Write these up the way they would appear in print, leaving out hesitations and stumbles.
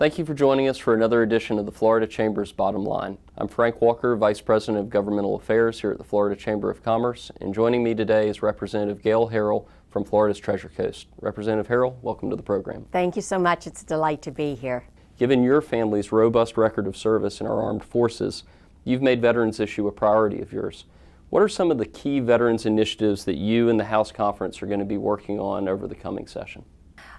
Thank you for joining us for another edition of the Florida Chamber's Bottom Line. I'm Frank Walker, Vice President of Governmental Affairs here at the Florida Chamber of Commerce, and joining me today is Representative Gail Harrell from Florida's Treasure Coast. Representative Harrell, welcome to the program. Thank you so much. It's a delight to be here. Given your family's robust record of service in our armed forces, you've made veterans issue a priority of yours. What are some of the key veterans initiatives that you and the House Conference are going to be working on over the coming session?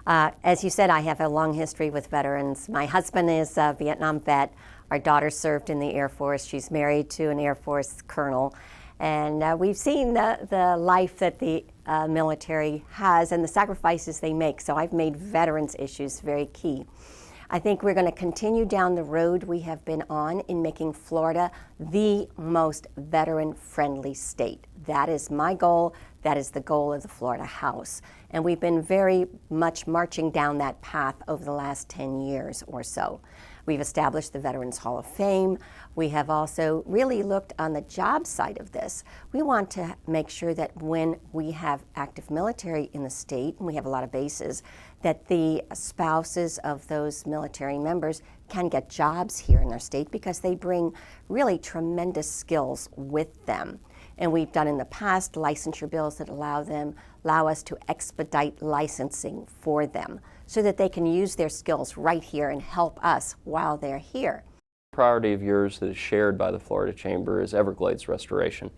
As you said, I have a long history with veterans. My husband is a Vietnam vet. Our daughter served in the Air Force. She's married to an Air Force colonel. And we've seen the life that the military has and the sacrifices they make. So I've made veterans issues very key. I think we're going to continue down the road we have been on in making Florida the most veteran-friendly state. That is my goal. That is the goal of the Florida House. And we've been very much marching down that path over the last 10 years or so. We've established the Veterans Hall of Fame. We have also really looked on the job side of this. We want to make sure that when we have active military in the state, and we have a lot of bases, that the spouses of those military members can get jobs here in our state because they bring really tremendous skills with them. And we've done in the past licensure bills that allow us to expedite licensing for them so that they can use their skills right here and help us while they're here. A priority of yours that is shared by the Florida Chamber is Everglades restoration.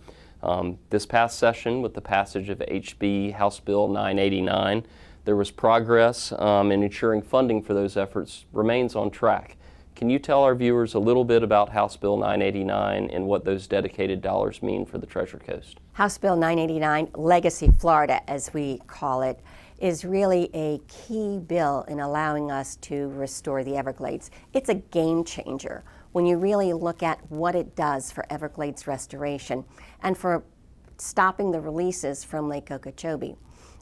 This past session, with the passage of HB House Bill 989, there was progress in ensuring funding for those efforts remains on track. Can you tell our viewers a little bit about House Bill 989 and what those dedicated dollars mean for the Treasure Coast? House Bill 989, Legacy Florida as we call it, is really a key bill in allowing us to restore the Everglades. It's a game changer when you really look at what it does for Everglades restoration and for stopping the releases from Lake Okeechobee.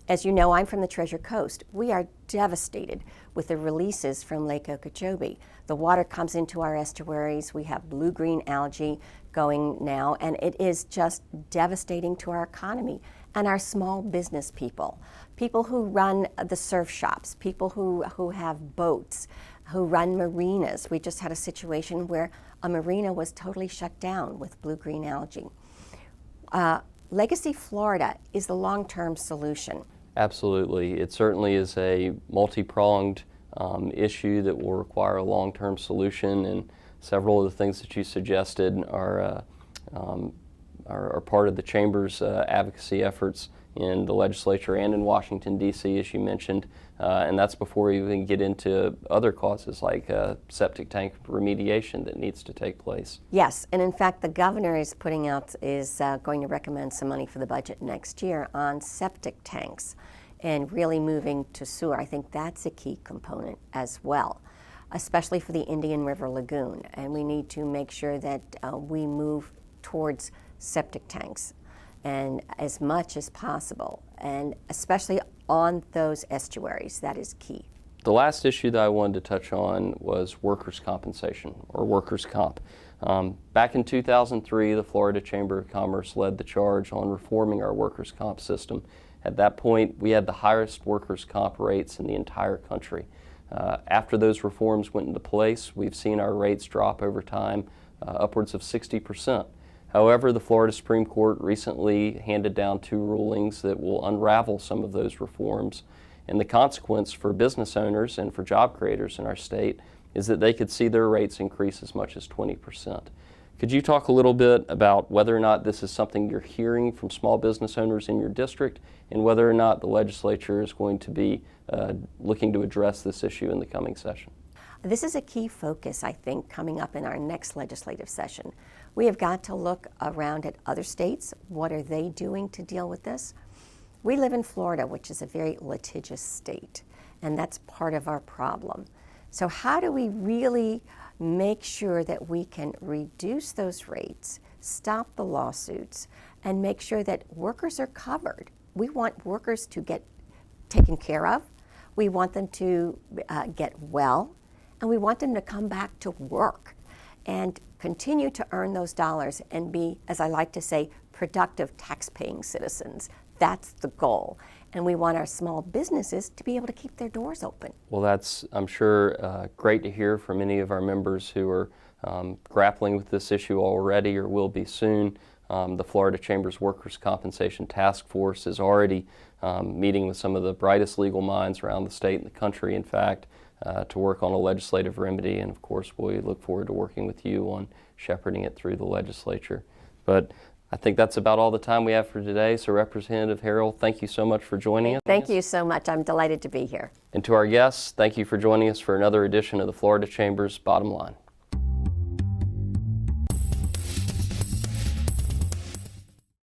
As you know, I'm from the Treasure Coast. We are devastated with the releases from Lake Okeechobee. The water comes into our estuaries. We have blue-green algae going now, and it is just devastating to our economy and our small business people. People who run the surf shops, people who have boats, who run marinas. We just had a situation where a marina was totally shut down with blue-green algae. Legacy Florida is the long-term solution. Absolutely. It certainly is a multi-pronged issue that will require a long-term solution, and several of the things that you suggested are part of the Chamber's advocacy efforts in the legislature and in Washington, D.C., as you mentioned, and that's before we even get into other causes like septic tank remediation that needs to take place. Yes, and in fact the governor is going to recommend some money for the budget next year on septic tanks and really moving to sewer. I think that's a key component as well, especially for the Indian River Lagoon, and we need to make sure that we move towards septic tanks and as much as possible, and especially on those estuaries. That is key. The last issue that I wanted to touch on was workers' compensation, or workers' comp. Back in 2003, the Florida Chamber of Commerce led the charge on reforming our workers' comp system. At that point, we had the highest workers' comp rates in the entire country. After those reforms went into place, we've seen our rates drop over time, upwards of 60%. However, the Florida Supreme Court recently handed down 2 rulings that will unravel some of those reforms. And the consequence for business owners and for job creators in our state is that they could see their rates increase as much as 20%. Could you talk a little bit about whether or not this is something you're hearing from small business owners in your district, and whether or not the legislature is going to be looking to address this issue in the coming session? This is a key focus, I think, coming up in our next legislative session. We have got to look around at other states. What are they doing to deal with this? We live in Florida, which is a very litigious state, and that's part of our problem. So how do we really make sure that we can reduce those rates, stop the lawsuits, and make sure that workers are covered? We want workers to get taken care of. We want them to get well, and we want them to come back to work and continue to earn those dollars and be, as I like to say, productive tax-paying citizens. That's the goal. and we want our small businesses to be able to keep their doors open. Well, that's, I'm sure, great to hear from many of our members who are grappling with this issue already or will be soon. The Florida Chamber's Workers' Compensation Task Force is already meeting with some of the brightest legal minds around the state and the country, in fact, to work on a legislative remedy. And of course, we look forward to working with you on shepherding it through the legislature. But I think that's about all the time we have for today. So Representative Harrell, thank you so much for joining us. Thank you so much. I'm delighted to be here. And to our guests, thank you for joining us for another edition of the Florida Chamber's Bottom Line.